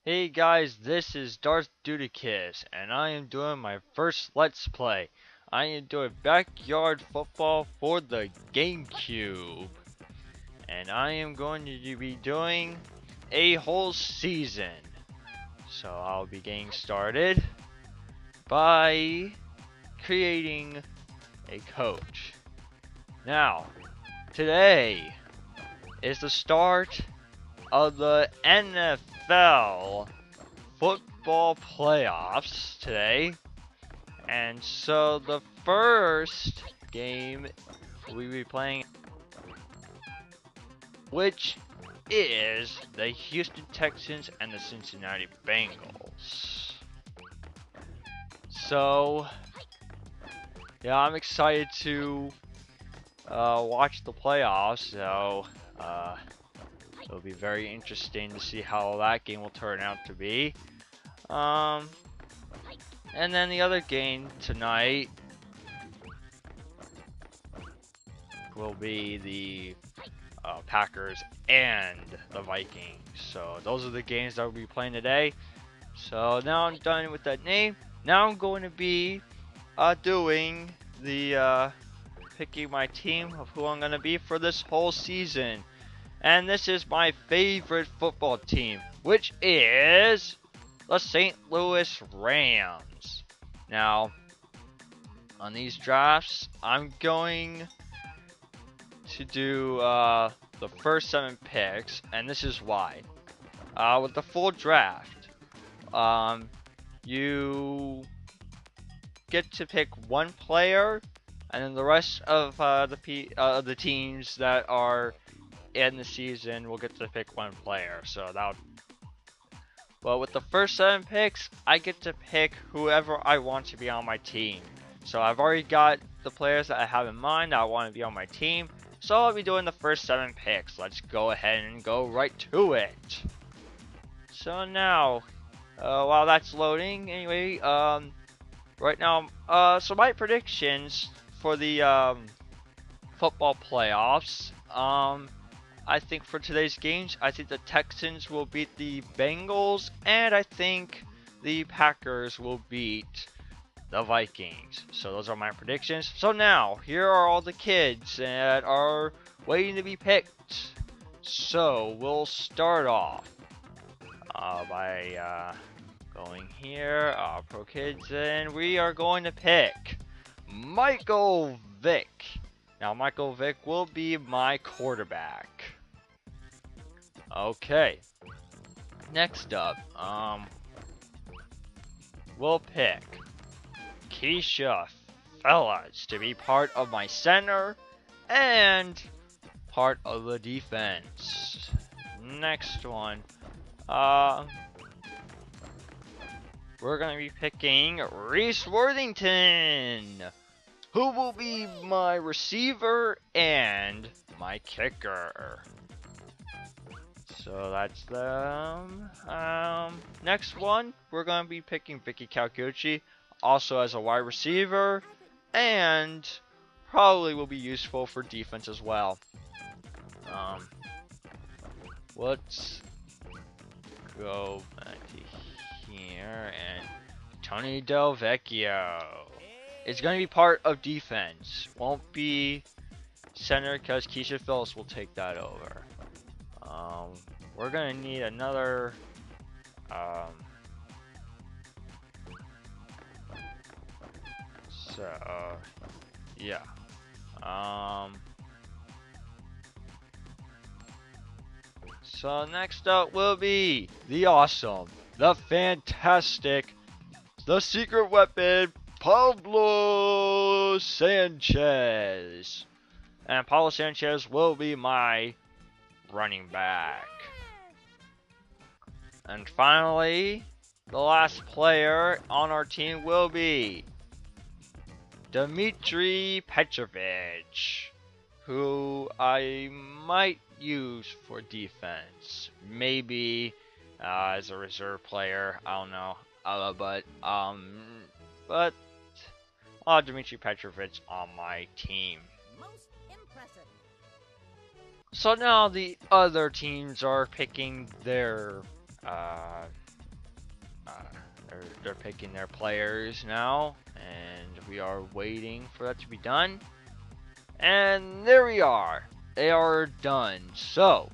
Hey guys, this is Darth Dudikis, and I am doing my first Let's Play. I am doing Backyard Football for the GameCube. And I am going to be doing a whole season. So I'll be getting started by creating a coach. Now, today is the start of the NFL football playoffs today, and so the first game we'll be playing, which is the Houston Texans and the Cincinnati Bengals. So yeah, I'm excited to watch the playoffs. So it'll be very interesting to see how that game will turn out to be. And then the other game tonight will be the Packers and the Vikings. So those are the games that we'll be playing today. So now I'm done with that name. Now I'm going to be doing the picking my team of who I'm going to be for this whole season. And this is my favorite football team, which is the St. Louis Rams. Now, on these drafts, I'm going to do the first 7 picks, and this is why. With the full draft, you get to pick one player, and then the rest of the teams that are in the season will get to pick one player. So well, with the first 7 picks, I get to pick whoever I want to be on my team. So I've already got the players that I have in mind that I want to be on my team. So I'll be doing the first 7 picks. Let's go ahead and go right to it. So now, while that's loading, anyway, right now, so my predictions for the football playoffs, I think for today's games, I think the Texans will beat the Bengals, and I think the Packers will beat the Vikings. So those are my predictions. So now, here are all the kids that are waiting to be picked. So we'll start off by going here, Pro Kids, and we are going to pick Michael Vick. Now, Michael Vick will be my quarterback. Okay. Next up, we'll pick Keisha Fellas to be part of my center and part of the defense. Next one, we're gonna be picking Reese Worthington, who will be my receiver and my kicker. So that's them. Next one, we're going to be picking Vicky Calcucci, also as a wide receiver, and probably will be useful for defense as well. Let's go back to here, and Tony Del Vecchio. It's going to be part of defense. Won't be center because Keisha Phillips will take that over. We're going to need another yeah. So next up will be the awesome, the fantastic, the secret weapon, Pablo Sanchez. And Pablo Sanchez will be my running back. And finally, the last player on our team will be Dmitry Petrovic, who I might use for defense. Maybe as a reserve player, I don't know. But Dmitry Petrovic on my team. Most impressive. So now the other teams are picking their they're picking their players now, and we are waiting for that to be done. And there we are. They are done. So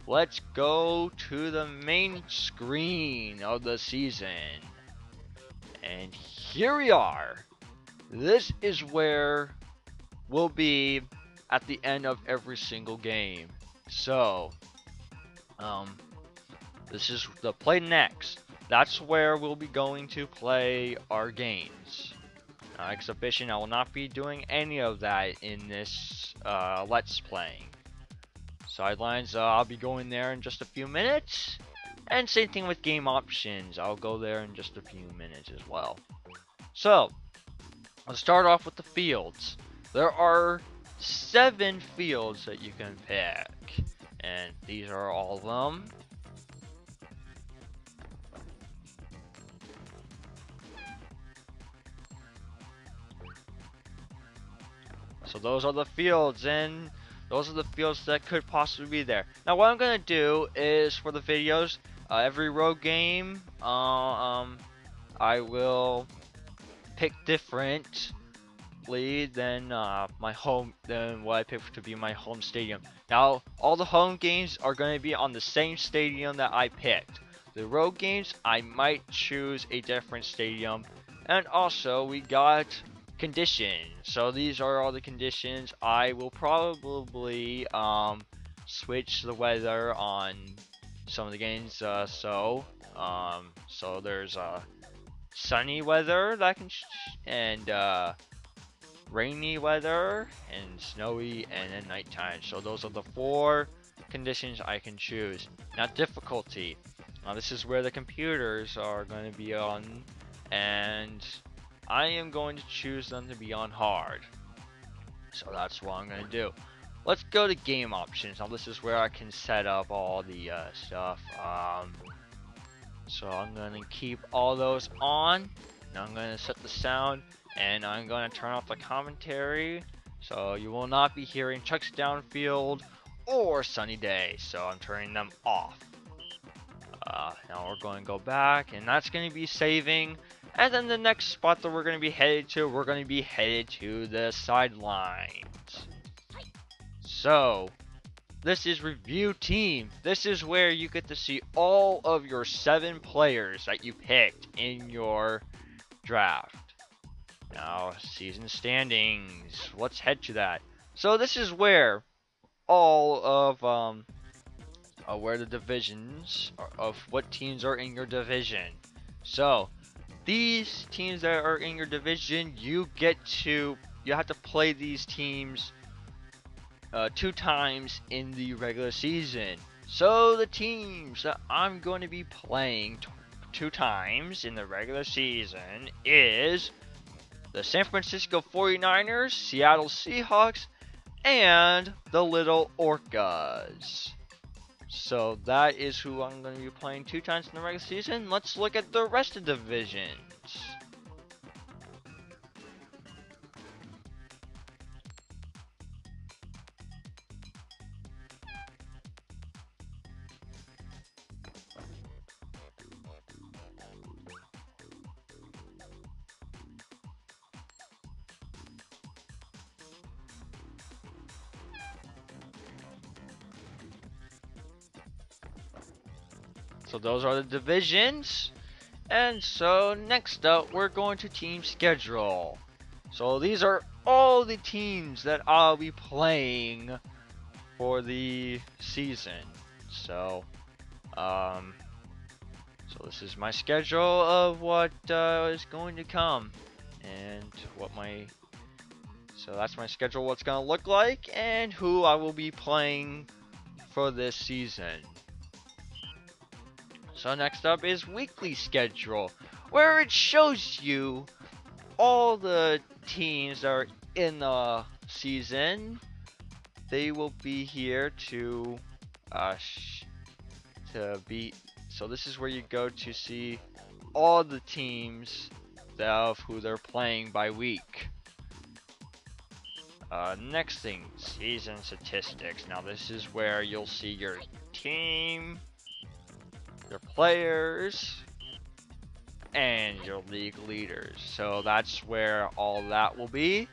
let's go to the main screen of the season. And here we are. This is where we'll be at the end of every single game. So, this is the play next. That's where we'll be going to play our games. Exhibition, I will not be doing any of that in this Let's Playing. Sidelines, I'll be going there in just a few minutes. And same thing with game options. I'll go there in just a few minutes as well. So, let's start off with the fields. There are 7 fields that you can pick. And these are all of them. So those are the fields, and those are the fields that could possibly be there. Now what I'm going to do is, for the videos, every road game, I will pick differently than than what I picked to be my home stadium. Now, all the home games are going to be on the same stadium that I picked. The road games, I might choose a different stadium. And also, we got conditions. So these are all the conditions. I will probably switch the weather on some of the games. So there's sunny weather that I can and rainy weather and snowy and then nighttime. So those are the 4 conditions I can choose. Now difficulty. Now this is where the computers are going to be on, and I am going to choose them to be on hard. So that's what I'm going to do. Let's go to game options. Now this is where I can set up all the stuff. So I'm going to keep all those on. Now I'm going to set the sound, and I'm going to turn off the commentary. So you will not be hearing Chuck's Downfield or Sunny Day. So I'm turning them off. Now we're going to go back, and that's going to be saving. And then the next spot that we're going to be headed to, we're going to be headed to the sidelines. So, this is review team. This is where you get to see all of your 7 players that you picked in your draft. Now, season standings. Let's head to that. So this is where all of where the divisions of what teams are in your division. So these teams that are in your division, you have to play these teams 2 times in the regular season. So the teams that I'm going to be playing 2 times in the regular season is the San Francisco 49ers, Seattle Seahawks, and the Little Orcas. So that is who I'm going to be playing 2 times in the regular season. Let's look at the rest of the divisions. So those are the divisions. And so next up, we're going to team schedule. So these are all the teams that I'll be playing for the season. So, so this is my schedule of what is going to come, and so that's my schedule, what's going to look like, and who I will be playing for this season. So next up is weekly schedule, where it shows you all the teams that are in the season. They will be here to beat. So this is where you go to see all the teams of who they're playing by week. Next thing, season statistics. Now this is where you'll see your team, your players, and your league leaders. So that's where all that will be.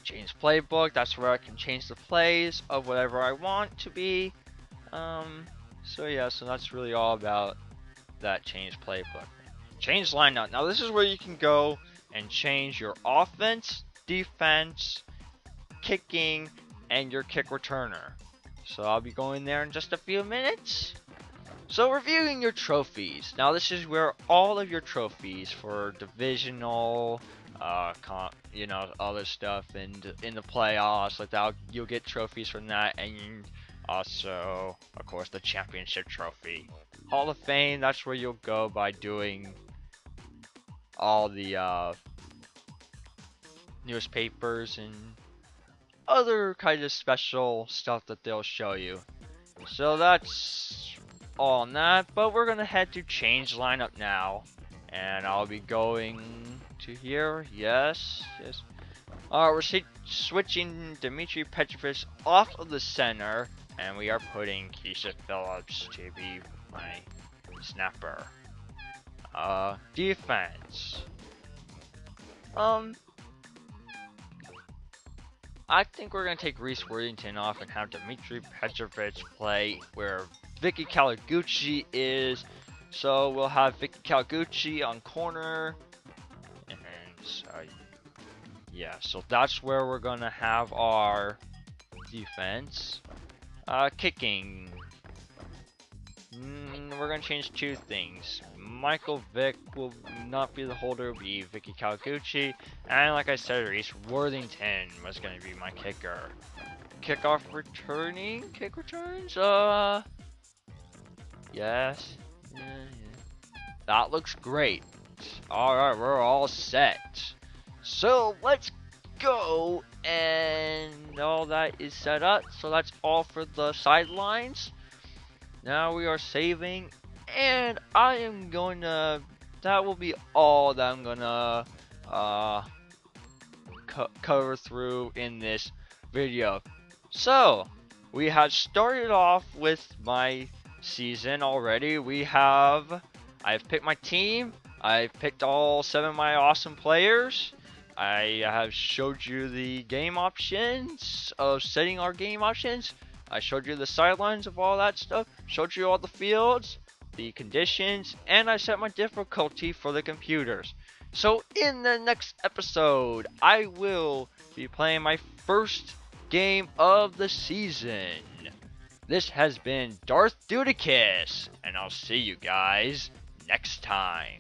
Change playbook. That's where I can change the plays of whatever I want to be. So yeah, so that's really all about that change playbook. Change lineup. Now this is where you can go and change your offense, defense, kicking, and your kick returner. So I'll be going there in just a few minutes. So reviewing your trophies. Now this is where all of your trophies for divisional, other stuff, and in the playoffs like that, you'll get trophies from that, and also, of course, the championship trophy. Hall of Fame, that's where you'll go by doing all the newspapers and other kind of special stuff that they'll show you. So that's all on that, but we're gonna head to change lineup now, and I'll be going to here. Yes. We're switching Dmitry Petrovic off of the center, and we are putting Keisha Phillips to be my snapper. Defense. I think we're gonna take Reese Worthington off and have Dmitry Petrovic play where Vicky Kawaguchi is. So we'll have Vicky Kawaguchi on corner, and so yeah, so that's where we're gonna have our defense. Kicking. We're gonna change two things. Michael Vick will not be the holder, will be Vicky Kawaguchi, and like I said, Reese Worthington was gonna be my kicker. Kickoff returning, kick returns. Yes. That looks great. All right, we're all set. So let's go, and all that is set up. So that's all for the sidelines. Now we are saving, and I am going to, that will be all that I'm going to cover through in this video. So, we have started off with my season already. I've picked my team. I've picked all 7 of my awesome players. I have showed you the game options of setting our game options. I showed you the sidelines of all that stuff, showed you all the fields, the conditions, and I set my difficulty for the computers. So in the next episode, I will be playing my first game of the season. This has been Darth Dudicus, and I'll see you guys next time.